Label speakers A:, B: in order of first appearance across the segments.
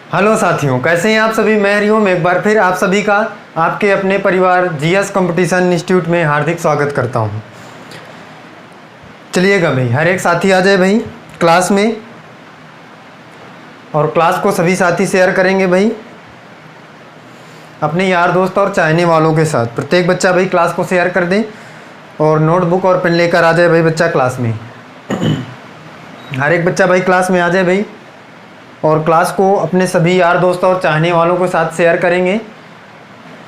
A: Hello साथियों, कैसे हैं आप सभी। मैं हरिओम एक बार फिर आप सभी का आपके अपने परिवार जीएस कंपटीशन इंस्टीट्यूट में हार्दिक स्वागत करता हूं। चलिएगा भाई, हर एक साथी आ जाए भाई क्लास में, और क्लास को सभी साथी शेयर करेंगे भाई अपने यार दोस्त और चाहने वालों के साथ। प्रत्येक बच्चा भाई क्लास को शेयर कर दें और नोटबुक और पेन लेकर आ जाए भाई बच्चा क्लास में। हर एक बच्चा भाई क्लास में आ जाए भाई, और क्लास को अपने सभी यार दोस्त और चाहने वालों के साथ शेयर करेंगे।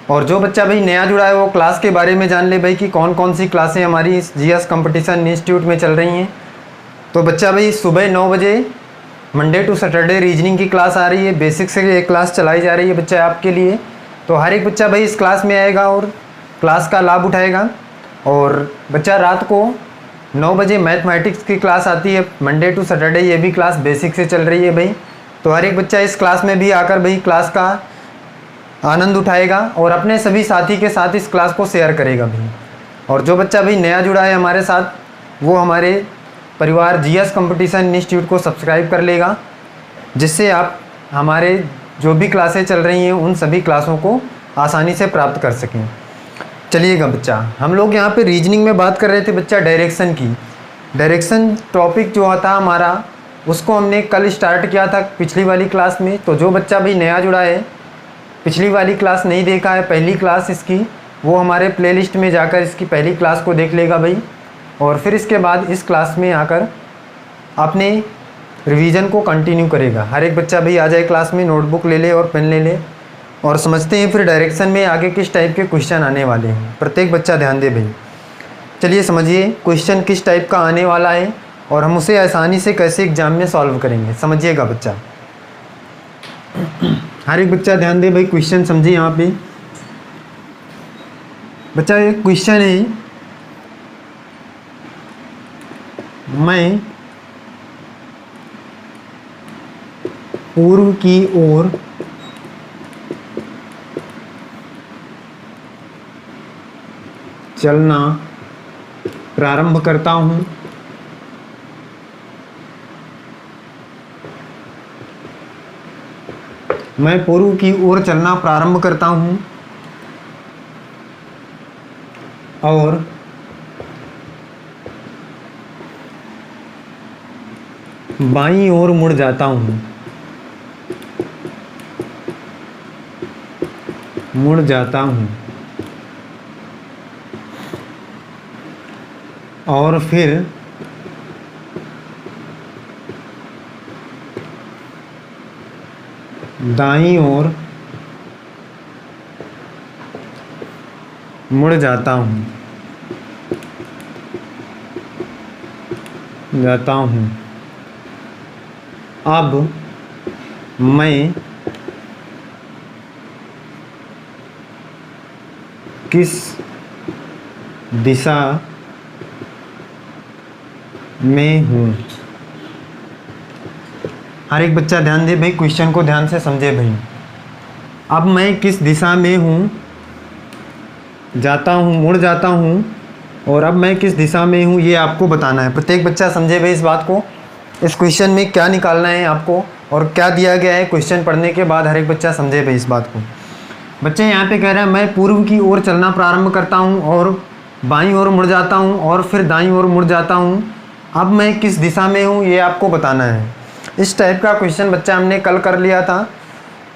A: और जो बच्चा भाई नया जुड़ा है वो क्लास के बारे में जान ले भाई कि कौन कौन सी क्लासें हमारी इस जीएस कंपटीशन इंस्टीट्यूट में चल रही हैं। तो बच्चा भाई सुबह 9 बजे मंडे टू सैटरडे रीजनिंग की क्लास आ रही है, बेसिक से एक क्लास चलाई जा रही है बच्चा आपके लिए। तो हर एक बच्चा भाई इस क्लास में आएगा और क्लास का लाभ उठाएगा। और बच्चा रात को 9 बजे मैथमेटिक्स की क्लास आती है मंडे टू सैटरडे, ये भी क्लास बेसिक से चल रही है भाई। तो हर एक बच्चा इस क्लास में भी आकर भाई क्लास का आनंद उठाएगा और अपने सभी साथी के साथ इस क्लास को शेयर करेगा भाई। और जो बच्चा भाई नया जुड़ा है हमारे साथ वो हमारे परिवार जीएस कंपटीशन इंस्टीट्यूट को सब्सक्राइब कर लेगा, जिससे आप हमारे जो भी क्लासें चल रही हैं उन सभी क्लासों को आसानी से प्राप्त कर सकें। चलिएगा बच्चा, हम लोग यहाँ पे रीजनिंग में बात कर रहे थे बच्चा डायरेक्शन की। डायरेक्शन टॉपिक जो था हमारा उसको हमने कल स्टार्ट किया था पिछली वाली क्लास में। तो जो बच्चा भी नया जुड़ा है, पिछली वाली क्लास नहीं देखा है, पहली क्लास इसकी, वो हमारे प्लेलिस्ट में जाकर इसकी पहली क्लास को देख लेगा भाई। और फिर इसके बाद इस क्लास में आकर अपने रिवीजन को कंटिन्यू करेगा। हर एक बच्चा भी आ जाए क्लास में, नोटबुक ले ले और पेन ले ले, और समझते हैं फिर डायरेक्शन में आगे किस टाइप के क्वेश्चन आने वाले हैं। प्रत्येक बच्चा ध्यान दे भाई। चलिए समझिए क्वेश्चन किस टाइप का आने वाला है और हम उसे आसानी से कैसे एग्जाम में सॉल्व करेंगे। समझिएगा बच्चा, हर एक बच्चा ध्यान दे भाई, क्वेश्चन समझिए। यहाँ पे बच्चा एक क्वेश्चन है, मैं पूर्व की ओर चलना प्रारंभ करता हूँ। मैं पूर्व की ओर चलना प्रारंभ करता हूँ और बाईं ओर मुड़ जाता हूँ। और फिर दाईं ओर मुड़ जाता हूँ। अब मैं किस दिशा में हूँ। हर एक बच्चा ध्यान दे भाई, क्वेश्चन को ध्यान से समझे भाई। अब मैं किस दिशा में हूँ, मुड़ जाता हूँ, और अब मैं किस दिशा में हूँ ये आपको बताना है। प्रत्येक बच्चा समझे भाई इस बात को। इस क्वेश्चन में क्या निकालना है आपको और क्या दिया गया है क्वेश्चन पढ़ने के बाद हर एक बच्चा समझे भाई इस बात को। बच्चे यहाँ पे कह रहे हैं मैं पूर्व की ओर चलना प्रारंभ करता हूँ और बाईं ओर मुड़ जाता हूँ और फिर दाईं ओर मुड़ जाता हूँ। अब मैं किस दिशा में हूँ ये आपको बताना है। इस टाइप का क्वेश्चन बच्चा हमने कल कर लिया था।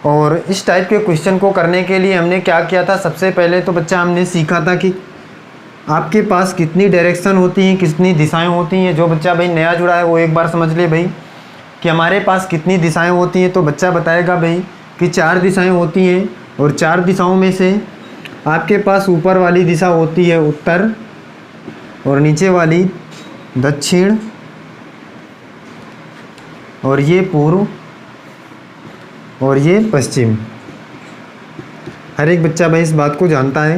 A: और इस टाइप के क्वेश्चन को करने के लिए हमने क्या किया था, सबसे पहले तो बच्चा हमने सीखा था कि आपके पास कितनी डायरेक्शन होती हैं, कितनी दिशाएं होती हैं। जो बच्चा भाई नया जुड़ा है वो एक बार समझ ले भाई कि हमारे पास कितनी दिशाएं होती हैं। तो बच्चा बताएगा भाई कि 4 दिशाएं होती हैं, और 4 दिशाओं में से आपके पास ऊपर वाली दिशा होती है उत्तर, और नीचे वाली दक्षिण, और ये पूर्व, और ये पश्चिम। हर एक बच्चा भाई इस बात को जानता है।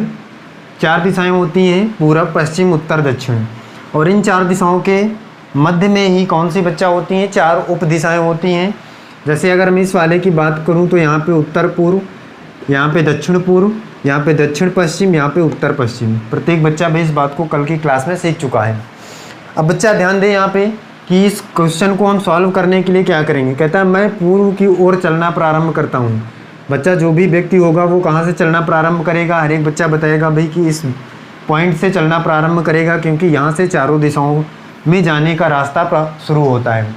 A: 4 दिशाएं होती हैं, पूरब, पश्चिम, उत्तर, दक्षिण। और इन 4 दिशाओं के मध्य में ही कौन सी बच्चा होती हैं, 4 उप दिशाएं होती हैं। जैसे अगर मैं इस वाले की बात करूं तो यहाँ पे उत्तर पूर्व, यहाँ पे दक्षिण पूर्व, यहाँ पे दक्षिण पश्चिम, यहाँ पे उत्तर पश्चिम। प्रत्येक बच्चा भाई इस बात को कल की क्लास में सीख चुका है। अब बच्चा ध्यान दे, यहाँ पे कि इस क्वेश्चन को हम सॉल्व करने के लिए क्या करेंगे। कहता है मैं पूर्व की ओर चलना प्रारंभ करता हूँ। बच्चा जो भी व्यक्ति होगा वो कहाँ से चलना प्रारंभ करेगा, हर एक बच्चा बताएगा भाई कि इस पॉइंट से चलना प्रारंभ करेगा, क्योंकि यहाँ से चारों दिशाओं में जाने का रास्ता शुरू होता है।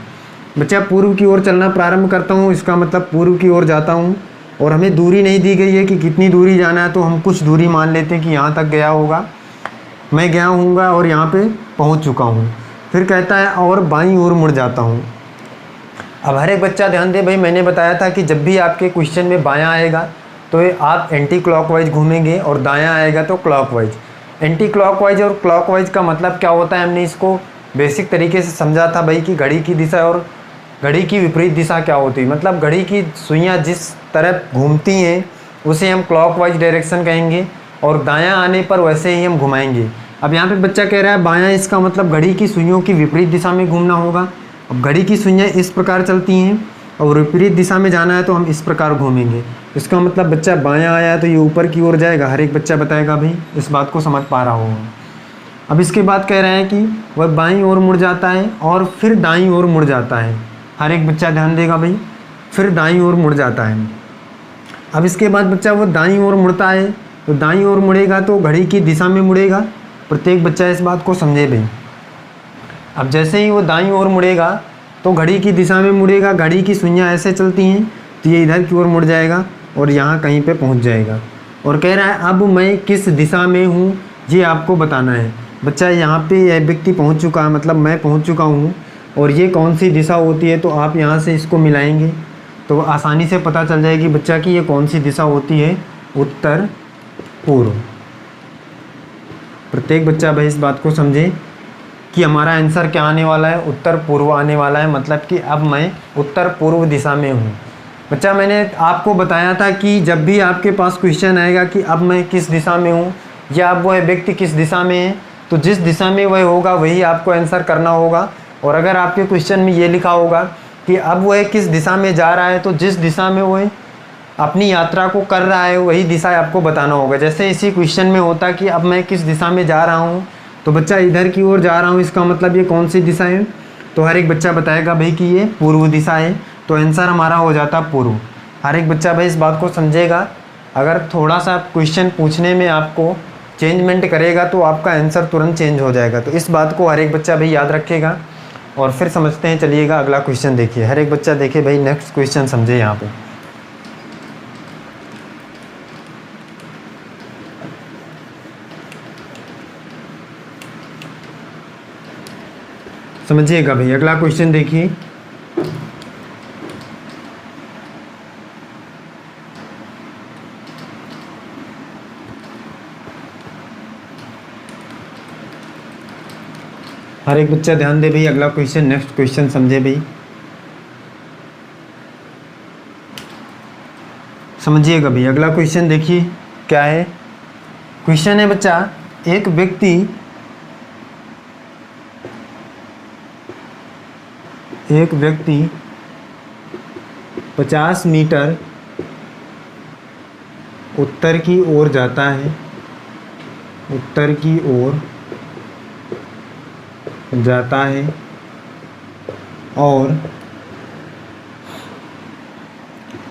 A: बच्चा पूर्व की ओर चलना प्रारंभ करता हूँ, इसका मतलब पूर्व की ओर जाता हूँ, और हमें दूरी नहीं दी गई है कि कितनी दूरी जाना है, तो हम कुछ दूरी मान लेते हैं कि यहाँ तक गया होगा, मैं गया हूँगा और यहाँ पे पहुँच चुका हूँ। फिर कहता है और बाईं ओर मुड़ जाता हूँ। अब हर एक बच्चा ध्यान दे भाई, मैंने बताया था कि जब भी आपके क्वेश्चन में बायां आएगा तो ये आप एंटी क्लॉकवाइज घूमेंगे और दायां आएगा तो क्लॉकवाइज। एंटी क्लॉकवाइज और क्लॉकवाइज का मतलब क्या होता है, हमने इसको बेसिक तरीके से समझा था भाई कि घड़ी की दिशा और घड़ी की विपरीत दिशा क्या होती है। मतलब घड़ी की सुइयाँ जिस तरफ घूमती हैं उसे हम क्लॉकवाइज डायरेक्शन कहेंगे, और दायां आने पर वैसे ही हम घुमाएंगे। अब यहाँ पे बच्चा कह रहा है बायां, इसका मतलब घड़ी की सुइयों की विपरीत दिशा में घूमना होगा। अब घड़ी की सुइयाँ इस प्रकार चलती हैं और विपरीत दिशा में जाना है तो हम इस प्रकार घूमेंगे। इसका मतलब बच्चा बायां आया है तो ये ऊपर की ओर जाएगा, हर एक बच्चा बताएगा भाई, इस बात को समझ पा रहा होगा। अब इसके बाद कह रहे हैं कि वह बाईं ओर मुड़ जाता है और फिर दाईं ओर मुड़ जाता है। हर एक बच्चा ध्यान देगा भाई, फिर दाईं ओर मुड़ जाता है। अब इसके बाद बच्चा वो दाईं ओर मुड़ता है, तो दाईं ओर मुड़ेगा तो घड़ी की दिशा में मुड़ेगा। प्रत्येक बच्चा इस बात को समझे भाई। अब जैसे ही वो दाईं ओर मुड़ेगा तो घड़ी की दिशा में मुड़ेगा, घड़ी की सुइयाँ ऐसे चलती हैं तो ये इधर की ओर मुड़ जाएगा और यहाँ कहीं पे पहुँच जाएगा। और कह रहा है अब मैं किस दिशा में हूँ ये आपको बताना है। बच्चा यहाँ पे यह व्यक्ति पहुँच चुका है, मतलब मैं पहुँच चुका हूँ, और ये कौन सी दिशा होती है तो आप यहाँ से इसको मिलाएंगे तो आसानी से पता चल जाएगी बच्चा कि ये कौन सी दिशा होती है, उत्तर पूर्व। प्रत्येक बच्चा भाई इस बात को समझे कि हमारा आंसर क्या आने वाला है, उत्तर पूर्व आने वाला है। मतलब कि अब मैं उत्तर पूर्व दिशा में हूँ। बच्चा मैंने आपको बताया था कि जब भी आपके पास क्वेश्चन आएगा कि अब मैं किस दिशा में हूँ या अब वह व्यक्ति किस दिशा में है, तो जिस दिशा में वह होगा वही आपको आंसर करना होगा। और अगर आपके क्वेश्चन में ये लिखा होगा कि अब वह किस दिशा में जा रहा है, तो जिस दिशा में वह अपनी यात्रा को कर रहा है वही दिशा आपको बताना होगा। जैसे इसी क्वेश्चन में होता कि अब मैं किस दिशा में जा रहा हूँ, तो बच्चा इधर की ओर जा रहा हूँ, इसका मतलब ये कौन सी दिशा है, तो हर एक बच्चा बताएगा भाई कि ये पूर्व दिशा है, तो आंसर हमारा हो जाता पूर्व। हर एक बच्चा भाई इस बात को समझेगा। अगर थोड़ा सा क्वेश्चन पूछने में आपको चेंजमेंट करेगा तो आपका आंसर तुरंत चेंज हो जाएगा। तो इस बात को हर एक बच्चा भाई याद रखेगा। और फिर समझते हैं, चलिएगा अगला क्वेश्चन देखिए। हर एक बच्चा देखे भाई, नेक्स्ट क्वेश्चन समझे। यहाँ पे समझिएगा भाई, अगला क्वेश्चन देखिए। हर एक बच्चा ध्यान दे भाई, अगला क्वेश्चन, नेक्स्ट क्वेश्चन समझे भाई, समझिएगा भाई। अगला क्वेश्चन देखिए क्या है। क्वेश्चन है बच्चा, एक व्यक्ति 50 मीटर उत्तर की ओर जाता है, उत्तर की ओर जाता है और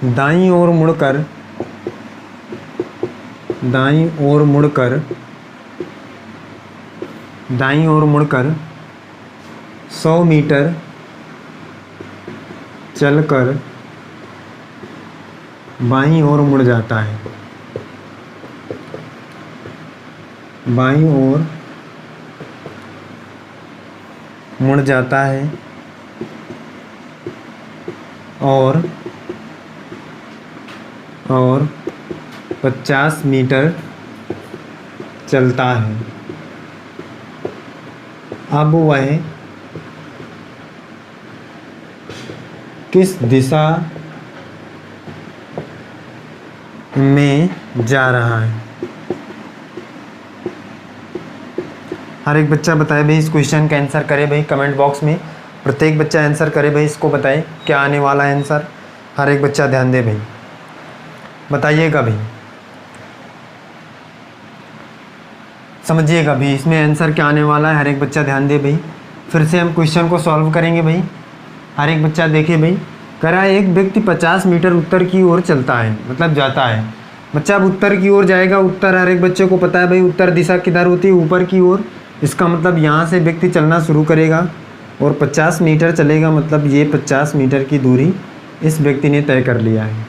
A: दाईं ओर मुड़कर 100 मीटर चलकर बाईं ओर मुड़ जाता है, बाईं ओर मुड़ जाता है और 50 मीटर चलता है। अब वह किस दिशा में जा रहा है। हर एक बच्चा बताए भाई, इस क्वेश्चन का आंसर करे भाई कमेंट बॉक्स में। प्रत्येक बच्चा आंसर करे भाई, इसको बताए क्या आने वाला है आंसर। हर एक बच्चा ध्यान दे भाई, बताइएगा भाई, समझिएगा भाई इसमें आंसर क्या आने वाला है। हर एक बच्चा ध्यान दे भाई। फिर से हम क्वेश्चन को सॉल्व करेंगे भाई। हर एक बच्चा देखिए भाई, कह रहा है एक व्यक्ति 50 मीटर उत्तर की ओर चलता है, मतलब जाता है। बच्चा अब उत्तर की ओर जाएगा, उत्तर हर एक बच्चे को पता है भाई, उत्तर दिशा किधर होती है, ऊपर की ओर। इसका मतलब यहाँ से व्यक्ति चलना शुरू करेगा और 50 मीटर चलेगा, मतलब ये 50 मीटर की दूरी इस व्यक्ति ने तय कर लिया है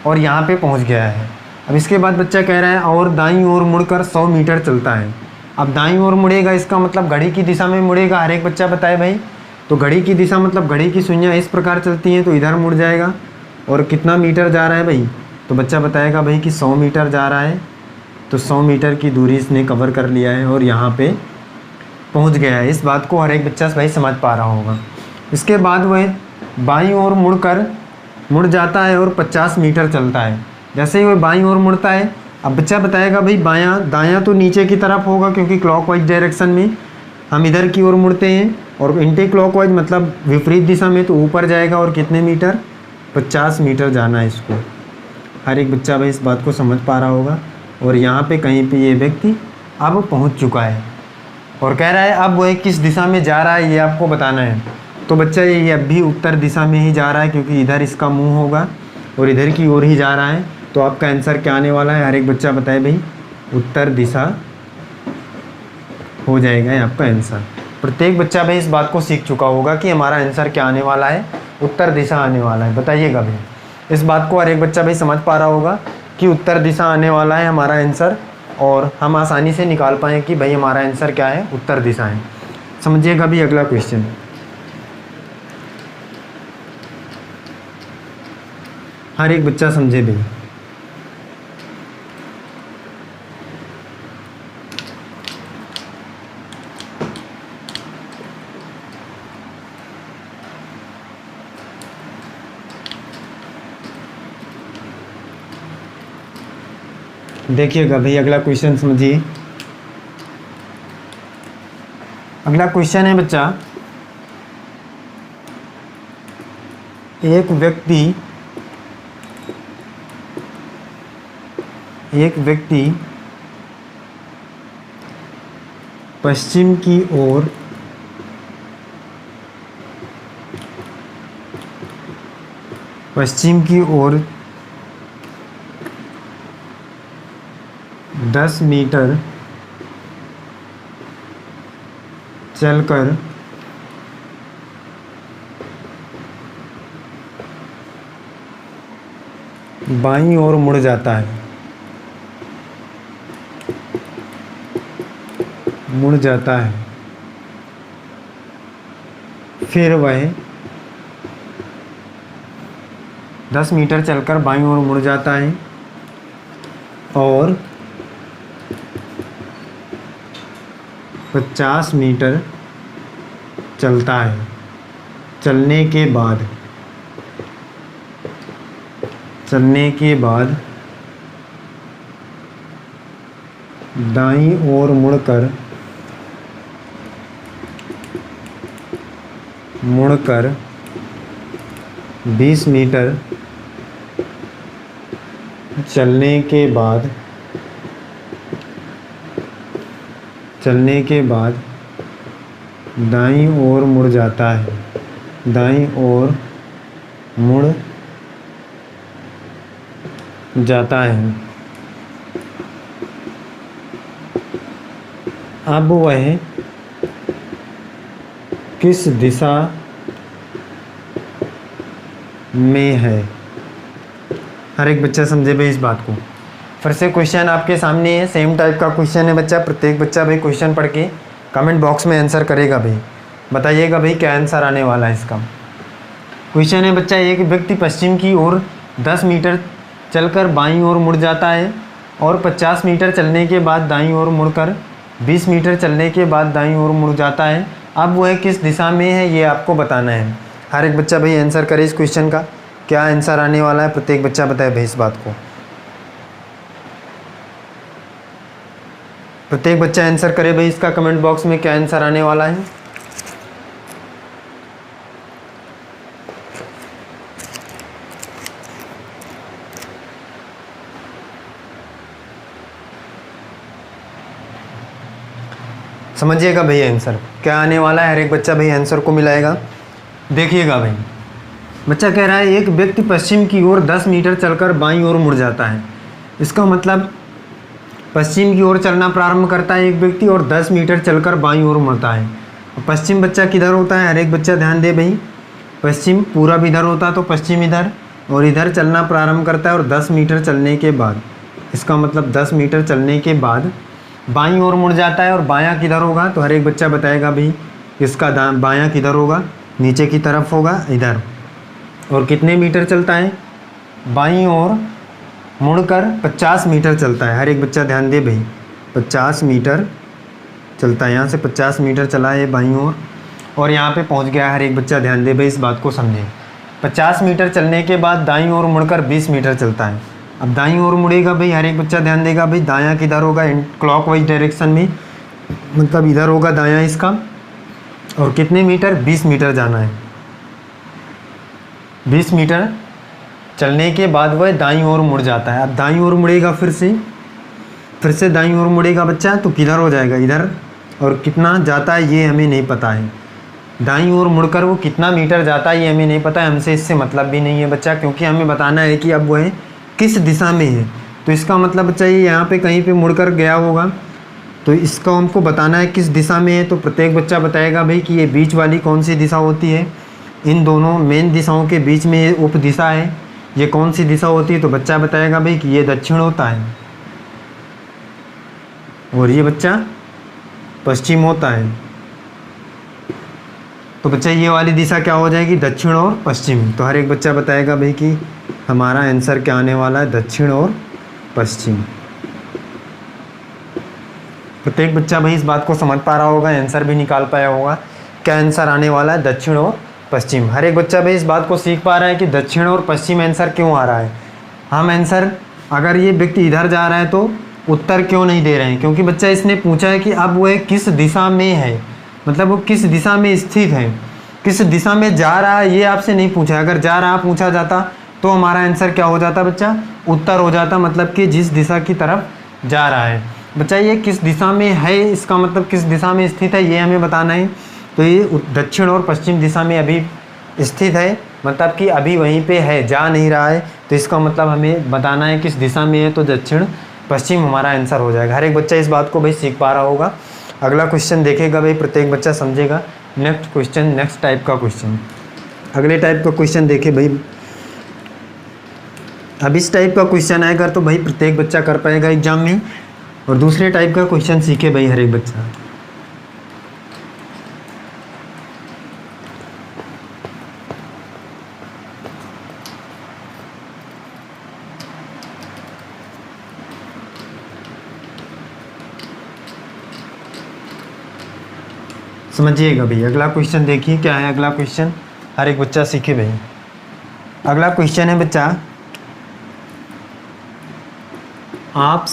A: और यहाँ पे पहुँच गया है। अब इसके बाद बच्चा कह रहा है और दाईं ओर मुड़कर 100 मीटर चलता है। अब दाईं ओर मुड़ेगा, इसका मतलब घड़ी की दिशा में मुड़ेगा। हर एक बच्चा बताए भाई, तो घड़ी की दिशा मतलब घड़ी की सुइयाँ इस प्रकार चलती हैं, तो इधर मुड़ जाएगा। और कितना मीटर जा रहा है भाई, तो बच्चा बताएगा भाई कि 100 मीटर जा रहा है। तो 100 मीटर की दूरी इसने कवर कर लिया है और यहाँ पे पहुँच गया है। इस बात को हर एक बच्चा भाई समझ पा रहा होगा। इसके बाद वह बाईं ओर मुड़ जाता है और 50 मीटर चलता है। जैसे ही वह बाईं ओर मुड़ता है, अब बच्चा बताएगा भाई बायां दायां तो नीचे की तरफ होगा, क्योंकि क्लॉकवाइज डायरेक्शन में हम इधर की ओर मुड़ते हैं, और एंटी क्लॉकवाइज मतलब विपरीत दिशा में तो ऊपर जाएगा। और कितने मीटर, 50 मीटर जाना है इसको। हर एक बच्चा भाई इस बात को समझ पा रहा होगा। और यहाँ पे कहीं पे ये व्यक्ति अब पहुँच चुका है और कह रहा है अब वह किस दिशा में जा रहा है ये आपको बताना है। तो बच्चा ये अब भी उत्तर दिशा में ही जा रहा है, क्योंकि इधर इसका मुंह होगा और इधर की ओर ही जा रहा है। तो आपका आंसर क्या आने वाला है, हर एक बच्चा बताए भाई, उत्तर दिशा हो जाएगा ये आपका आंसर। प्रत्येक बच्चा भाई इस बात को सीख चुका होगा कि हमारा आंसर क्या आने वाला है, उत्तर दिशा आने वाला है। बताइएगा भाई, इस बात को हर एक बच्चा भाई समझ पा रहा होगा कि उत्तर दिशा आने वाला है हमारा आंसर, और हम आसानी से निकाल पाएँ कि भाई हमारा आंसर क्या है, उत्तर दिशा है। समझिएगा भी अगला क्वेश्चन। हर एक बच्चा समझे भाई। देखिएगा भाई अगला क्वेश्चन समझिए। अगला क्वेश्चन है बच्चा, एक व्यक्ति पश्चिम की ओर 10 मीटर चलकर बाईं ओर मुड़ जाता है। फिर वह 10 मीटर चलकर बाईं ओर मुड़ जाता है और 50 मीटर चलता है। चलने के बाद दाईं ओर मुड़कर 20 मीटर चलने के बाद दाईं ओर मुड़ जाता है। अब वह किस दिशा में है। हर एक बच्चा समझे भाई इस बात को। फिर से क्वेश्चन आपके सामने है, सेम टाइप का क्वेश्चन है बच्चा। प्रत्येक बच्चा भाई क्वेश्चन पढ़ के कमेंट बॉक्स में आंसर करेगा भाई। बताइएगा भाई क्या आंसर आने वाला है इसका। क्वेश्चन है बच्चा, एक व्यक्ति पश्चिम की ओर 10 मीटर चलकर बाईं ओर मुड़ जाता है और 50 मीटर चलने के बाद दाईं ओर मुड़कर 20 मीटर चलने के बाद दाईं ओर मुड़ जाता है। अब वह किस दिशा में है ये आपको बताना है। हर एक बच्चा भाई आंसर करे इस क्वेश्चन का, क्या आंसर आने वाला है प्रत्येक बच्चा बताए भाई इस बात को। प्रत्येक बच्चा आंसर करे भाई इसका कमेंट बॉक्स में, क्या आंसर आने वाला है। समझिएगा भाई आंसर क्या आने वाला है, हर एक बच्चा भाई आंसर को मिलाएगा। देखिएगा भाई, बच्चा कह रहा है एक व्यक्ति पश्चिम की ओर 10 मीटर चलकर बाईं ओर मुड़ जाता है। इसका मतलब पश्चिम की ओर चलना प्रारंभ करता है एक व्यक्ति और 10 मीटर चलकर बाईं ओर मुड़ता है। पश्चिम बच्चा किधर होता है, हर एक बच्चा ध्यान दे भाई, पश्चिम पूरब इधर होता है तो पश्चिम इधर, और इधर चलना प्रारंभ करता है और 10 मीटर चलने के बाद, इसका मतलब 10 मीटर चलने के बाद बाईं ओर मुड़ जाता है। और बायां किधर होगा, तो हर एक बच्चा बताएगा भाई इसका बायां किधर होगा, नीचे की तरफ होगा इधर। और कितने मीटर चलता है, बाईं ओर मुड़कर 50 मीटर चलता है। हर एक बच्चा ध्यान दे भाई, 50 मीटर चलता है, यहाँ से 50 मीटर चला है बाईं ओर और यहाँ पे पहुँच गया। हर एक बच्चा ध्यान दे भाई, इस बात को समझे। 50 मीटर चलने के बाद दाईं ओर मुड़कर 20 मीटर चलता है। अब दाईं ओर मुड़ेगा भाई, हर एक बच्चा ध्यान देगा भाई, दायां किधर होगा, क्लॉकवाइज डायरेक्शन में, मतलब इधर होगा दायां इसका। और कितने मीटर, 20 मीटर जाना है। 20 मीटर चलने के बाद वह दाईं ओर मुड़ जाता है। अब दाईं ओर मुड़ेगा, फिर से दाईं ओर मुड़ेगा बच्चा, तो किधर हो जाएगा, इधर। और कितना जाता है ये हमें नहीं पता है, दाईं ओर मुड़कर वो कितना मीटर जाता है ये हमें नहीं पता है, हमसे इससे मतलब भी नहीं है बच्चा, क्योंकि हमें बताना है कि अब वह किस दिशा में है। तो इसका मतलब बच्चा ये यहाँ पे कहीं पे मुड़कर गया होगा, तो इसका हमको बताना है किस दिशा में है। तो प्रत्येक बच्चा बताएगा भाई कि ये बीच वाली कौन सी दिशा होती है, इन दोनों मेन दिशाओं के बीच में ये उप दिशा है, ये कौन सी दिशा होती है। तो बच्चा बताएगा भाई कि ये दक्षिण होता है और ये बच्चा पश्चिम होता है। तो बच्चा ये वाली दिशा क्या हो जाएगी, दक्षिण और पश्चिम। तो हर एक बच्चा बताएगा भाई कि हमारा आंसर क्या आने वाला है, दक्षिण और पश्चिम। प्रत्येक बच्चा भाई इस बात को समझ पा रहा होगा, आंसर भी निकाल पाया होगा क्या आंसर आने वाला है, दक्षिण और पश्चिम। हर एक बच्चा भाई इस बात को सीख पा रहा है कि दक्षिण और पश्चिम आंसर क्यों आ रहा है। हम आंसर, अगर ये व्यक्ति इधर जा रहा है तो उत्तर क्यों नहीं दे रहे हैं, क्योंकि बच्चा इसने पूछा है कि अब वह किस दिशा में है, मतलब वो किस दिशा में स्थित है, किस दिशा में जा रहा है ये आपसे नहीं पूछा। अगर जा रहा पूछा जाता तो हमारा आंसर क्या हो जाता बच्चा, उत्तर हो जाता, मतलब कि जिस दिशा की तरफ जा रहा है। बच्चा ये किस दिशा में है, इसका मतलब किस दिशा में स्थित है ये हमें बताना है। तो ये दक्षिण और पश्चिम दिशा में अभी स्थित है, मतलब कि अभी वहीं पे है, जा नहीं रहा है। तो इसका मतलब हमें बताना है किस दिशा में है, तो दक्षिण पश्चिम हमारा आंसर हो जाएगा। हर एक बच्चा इस बात को भाई सीख पा रहा होगा। अगला क्वेश्चन देखेगा भाई, प्रत्येक बच्चा समझेगा। नेक्स्ट क्वेश्चन, नेक्स्ट टाइप का क्वेश्चन, अगले टाइप का क्वेश्चन देखे भाई। अब इस टाइप का क्वेश्चन आएगा तो भाई प्रत्येक बच्चा कर पाएगा एग्जाम में, और दूसरे टाइप का क्वेश्चन सीखे भाई हर एक बच्चा। समझिएगा भाई। अगला क्वेश्चन देखिए क्या है, अगला क्वेश्चन हर एक बच्चा सीखे भाई। अगला क्वेश्चन है बच्चा, आप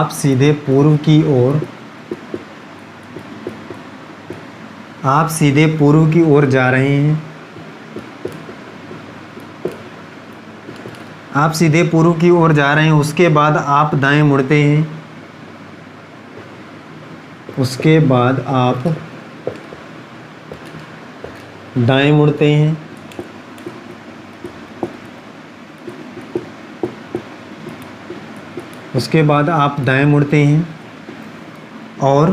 A: सीधे पूर्व की ओर, आप सीधे पूर्व की ओर जा रहे हैं, आप सीधे पूर्व की ओर जा रहे हैं, उसके बाद आप दाएं मुड़ते हैं, उसके बाद आप दाएं मुड़ते हैं, उसके बाद आप दाएं मुड़ते हैं, और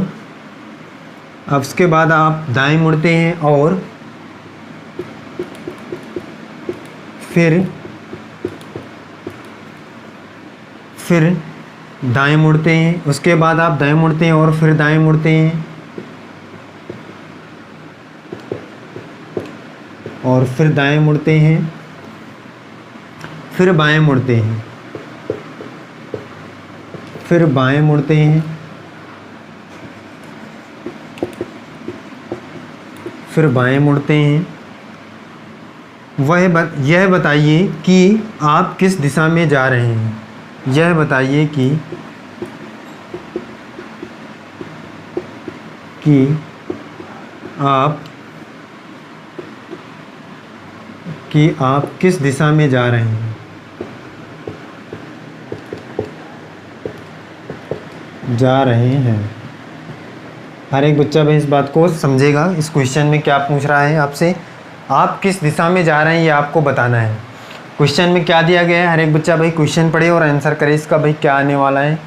A: अब उसके बाद आप दाएं मुड़ते हैं और फिर दाएं मुड़ते हैं, उसके बाद आप दाएं मुड़ते हैं और फिर दाएं मुड़ते हैं, और फिर दाएं मुड़ते हैं, फिर बाएं मुड़ते हैं, फिर बाएं मुड़ते हैं, फिर बाएं मुड़ते हैं। यह बताइए कि आप किस दिशा में जा रहे हैं, यह बताइए कि आप किस दिशा में जा रहे हैं। जा रहे हैं। हर एक बच्चा भाई इस बात को समझेगा। इस क्वेश्चन में क्या पूछ रहा है आपसे, आप किस दिशा में जा रहे हैं ये आपको बताना है। क्वेश्चन में क्या दिया गया है, हर एक बच्चा भाई क्वेश्चन पढ़े और आंसर करे इसका भाई क्या आने वाला है।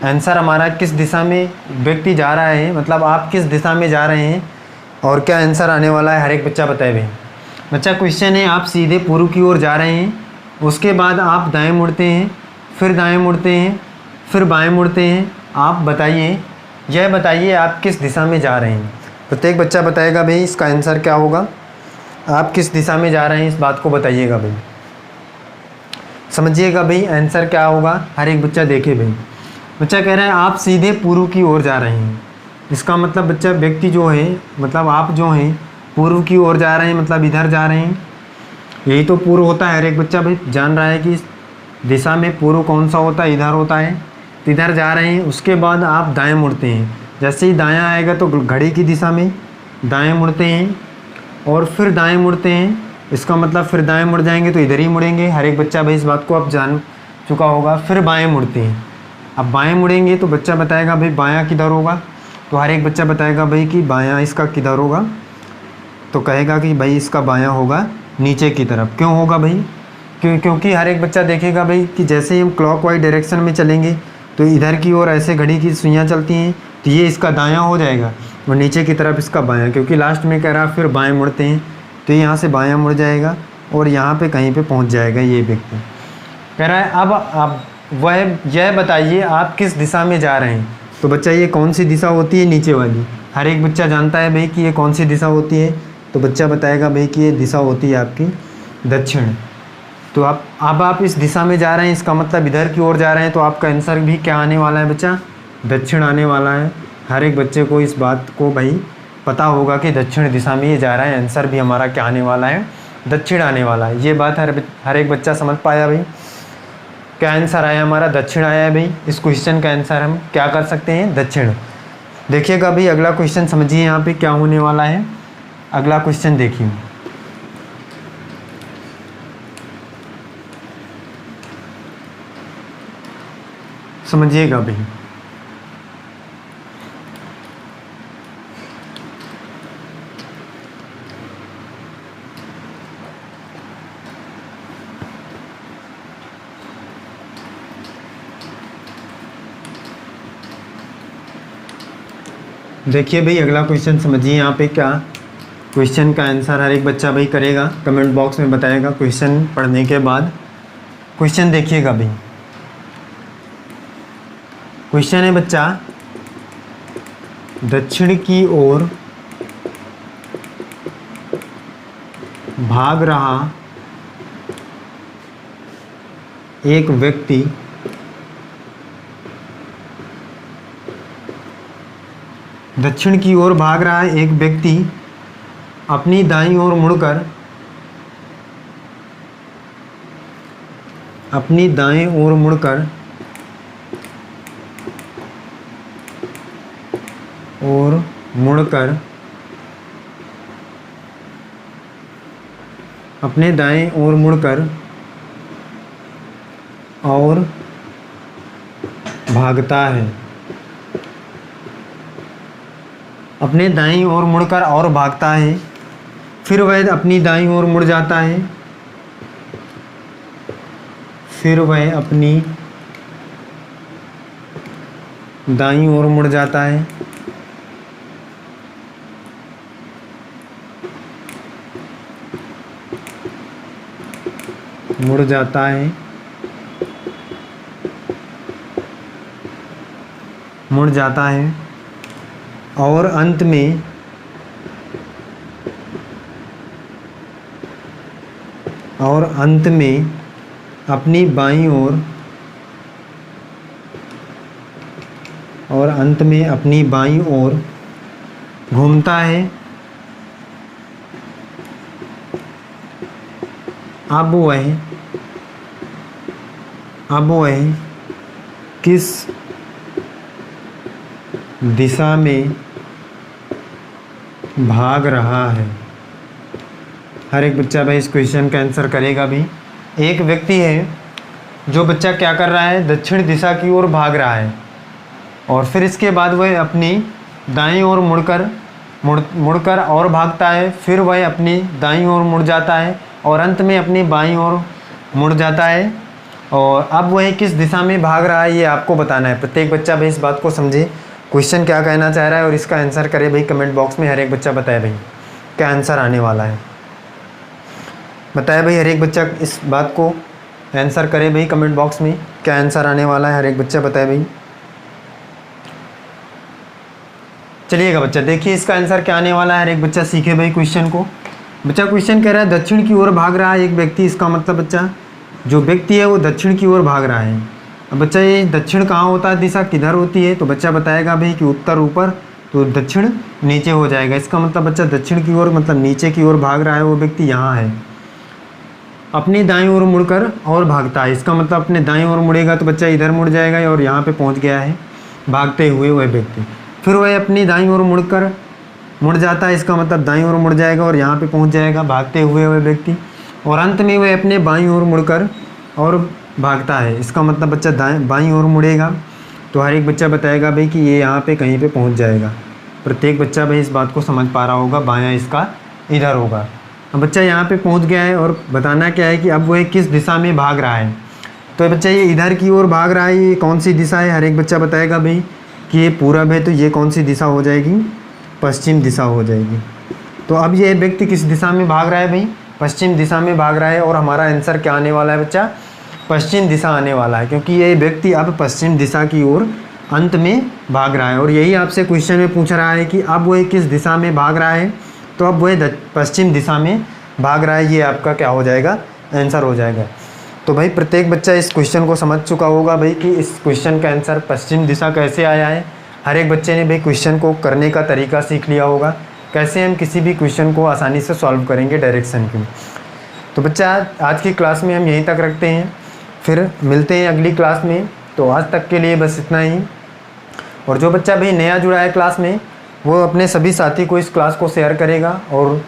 A: आंसर हमारा किस दिशा में व्यक्ति जा रहा है, मतलब आप किस दिशा में जा रहे हैं और क्या आंसर आने वाला है, हर एक बच्चा बताए भाई। बच्चा क्वेश्चन है, आप सीधे पूर्व की ओर जा रहे हैं, उसके बाद आप दाएँ मुड़ते हैं, फिर दाएँ मुड़ते हैं, फिर बाएँ मुड़ते हैं। आप बताइए, यह बताइए आप किस दिशा में जा रहे हैं। प्रत्येक बच्चा बताएगा भाई इसका आंसर क्या होगा, आप किस दिशा में जा रहे हैं इस बात को बताइएगा भाई। समझिएगा भाई आंसर क्या होगा, हर एक बच्चा देखे भाई। बच्चा कह रहा है आप सीधे पूर्व की ओर जा रहे हैं, इसका मतलब बच्चा व्यक्ति जो है, मतलब आप जो हैं पूर्व की ओर जा रहे हैं, मतलब इधर जा रहे हैं। यही तो पूर्व होता है, हर एक बच्चा भाई जान रहा है कि इस दिशा में पूर्व कौन सा होता है, इधर होता है। तो इधर जा रहे हैं, उसके बाद आप दाएँ मुड़ते हैं। जैसे ही दायाँ आएगा तो घड़ी की दिशा में दाएँ मुड़ते हैं और फिर दाएँ मुड़ते हैं, इसका मतलब फिर दाएँ मुड़ जाएंगे तो इधर ही मुड़ेंगे। हर एक बच्चा भाई इस बात को अब जान चुका होगा। फिर बाएँ मुड़ते हैं, अब बाएँ मुड़ेंगे तो बच्चा बताएगा भाई बायाँ किधर होगा, तो हर एक बच्चा बताएगा भाई कि बायाँ इसका किधर होगा, तो कहेगा कि भाई इसका बायाँ होगा नीचे की तरफ। क्यों होगा भाई, क्योंकि हर एक बच्चा देखेगा भाई कि जैसे ही हम क्लॉकवाइज डायरेक्शन में चलेंगे तो इधर की ओर ऐसे घड़ी की सुइयाँ चलती हैं, तो ये इसका दायाँ हो जाएगा और नीचे की तरफ इसका बायाँ, क्योंकि लास्ट में कह रहा फिर बाएँ मुड़ते हैं, तो यहाँ से बायाँ मुड़ जाएगा और यहाँ पे कहीं पे पहुँच जाएगा ये व्यक्ति। कह रहा है अब आप यह बताइए आप किस दिशा में जा रहे हैं। तो बच्चा ये कौन सी दिशा होती है, नीचे वाली। हर एक बच्चा जानता है भाई कि ये कौन सी दिशा होती है, तो बच्चा बताएगा भाई कि ये दिशा होती है आपकी दक्षिण। तो अब आप इस दिशा में जा रहे हैं, इसका मतलब इधर की ओर जा रहे हैं, तो आपका आंसर भी क्या आने वाला है बच्चा, दक्षिण आने वाला है। हर एक बच्चे को इस बात को भाई पता होगा कि दक्षिण दिशा में ये जा रहा है, आंसर भी हमारा क्या आने वाला है, दक्षिण आने वाला है। ये बात हर एक बच्चा समझ पाया भाई। क्या आंसर आया हमारा, दक्षिण आया है भाई। इस क्वेश्चन का आंसर हम क्या कर सकते हैं, दक्षिण। देखिएगा भाई अगला क्वेश्चन समझिए यहाँ पे क्या होने वाला है। अगला क्वेश्चन देखिए, समझिएगा भाई। देखिए भाई अगला क्वेश्चन समझिए यहाँ पे क्या क्वेश्चन का आंसर हर एक बच्चा भाई करेगा, कमेंट बॉक्स में बताएगा क्वेश्चन पढ़ने के बाद। क्वेश्चन देखिएगा भाई, क्वेश्चन है बच्चा, दक्षिण की ओर भाग रहा एक व्यक्ति दक्षिण की ओर भाग रहा है एक व्यक्ति अपनी दाईं ओर मुड़कर अपनी दाएं ओर मुड़कर अपने दाएं ओर मुड़कर और भागता है। अपने दाईं ओर मुड़कर और भागता है, फिर वह अपनी दाईं ओर मुड़ जाता है, फिर वह अपनी दाईं ओर मुड़ जाता है, मुड़ जाता है, मुड़ जाता है और अंत में अपनी बाईं ओर घूमता है। अब वह किस दिशा में भाग रहा है। हर एक बच्चा भाई इस क्वेश्चन का आंसर करेगा भी। एक व्यक्ति है जो बच्चा क्या कर रहा है, दक्षिण दिशा की ओर भाग रहा है। और फिर इसके बाद वह अपनी दाईं ओर मुड़कर और भागता है, फिर वह अपनी दाईं ओर मुड़ जाता है और अंत में अपनी बाईं ओर मुड़ जाता है। और अब वह किस दिशा में भाग रहा है ये आपको बताना है। प्रत्येक बच्चा भाई इस बात को समझे, क्वेश्चन क्या कहना चाह रहा है और इसका आंसर करे भाई कमेंट बॉक्स में। हर एक बच्चा बताए भाई क्या आंसर आने वाला है, बताए भाई हर एक बच्चा इस बात को आंसर करे भाई कमेंट बॉक्स में, क्या आंसर आने वाला है हर एक बच्चा बताए भाई। चलिएगा बच्चा देखिए इसका आंसर क्या आने वाला है, हर एक बच्चा सीखे भाई क्वेश्चन को। बच्चा क्वेश्चन कह रहा है दक्षिण की ओर भाग रहा है एक व्यक्ति, इसका मतलब बच्चा जो व्यक्ति है वो दक्षिण की ओर भाग रहा है। अब बच्चा ये दक्षिण कहाँ होता है, दिशा किधर होती है, तो बच्चा बताएगा भाई कि उत्तर ऊपर तो दक्षिण नीचे हो जाएगा। इसका मतलब बच्चा दक्षिण की ओर मतलब नीचे की ओर भाग रहा है वो व्यक्ति यहाँ है। अपनी दाईं ओर मुड़कर और भागता है, इसका मतलब अपने दाईं ओर मुड़ेगा तो बच्चा इधर मुड़ जाएगा और यहाँ पे पहुँच गया है भागते हुए वह व्यक्ति। फिर वह अपनी दाईं ओर मुड़ जाता है, इसका मतलब दाईं ओर मुड़ जाएगा और यहाँ पे पहुँच जाएगा भागते हुए वह व्यक्ति। और अंत में वह अपने बाईं ओर मुड़कर और भागता है, इसका मतलब बच्चा बाईं ओर मुड़ेगा तो हर एक बच्चा बताएगा भाई कि ये यहाँ पे कहीं पे पहुँच जाएगा। प्रत्येक बच्चा भाई इस बात को समझ पा रहा होगा, बायां इसका इधर होगा। अब बच्चा यहाँ पे पहुँच गया है और बताना क्या है कि अब वह किस दिशा में भाग रहा है। तो बच्चा ये इधर की ओर भाग रहा है, ये कौन सी दिशा है, हर एक बच्चा बताएगा भाई कि ये पूरब है तो ये कौन सी दिशा हो जाएगी, पश्चिम दिशा हो जाएगी। तो अब ये व्यक्ति किस दिशा में भाग रहा है भाई, पश्चिम दिशा में भाग रहा है। और हमारा आंसर क्या आने वाला है बच्चा, पश्चिम दिशा आने वाला है, क्योंकि ये व्यक्ति अब पश्चिम दिशा की ओर अंत में भाग रहा है। और यही आपसे क्वेश्चन में पूछ रहा है कि अब वह किस दिशा में भाग रहा है, तो अब वह पश्चिम दिशा में भाग रहा है, ये आपका क्या हो जाएगा, आंसर हो जाएगा। तो भाई प्रत्येक बच्चा इस क्वेश्चन को समझ चुका होगा भाई कि इस क्वेश्चन का आंसर पश्चिम दिशा कैसे आया है। हर एक बच्चे ने भाई क्वेश्चन को करने का तरीका सीख लिया होगा, कैसे हम किसी भी क्वेश्चन को आसानी से सॉल्व करेंगे डायरेक्शन की। तो बच्चा आज की क्लास में हम यहीं तक रखते हैं, फिर मिलते हैं अगली क्लास में। तो आज तक के लिए बस इतना ही। और जो बच्चा भाई नया जुड़ा है क्लास में वो अपने सभी साथी को इस क्लास को शेयर करेगा और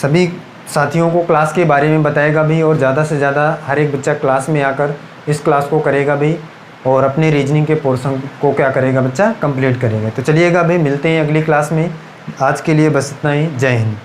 A: सभी साथियों को क्लास के बारे में बताएगा भी, और ज़्यादा से ज़्यादा हर एक बच्चा क्लास में आकर इस क्लास को करेगा भी और अपने रीजनिंग के पोर्शन को क्या करेगा बच्चा, कंप्लीट करेगा। तो चलिएगा भाई मिलते हैं अगली क्लास में। आज के लिए बस इतना ही। जय हिंद।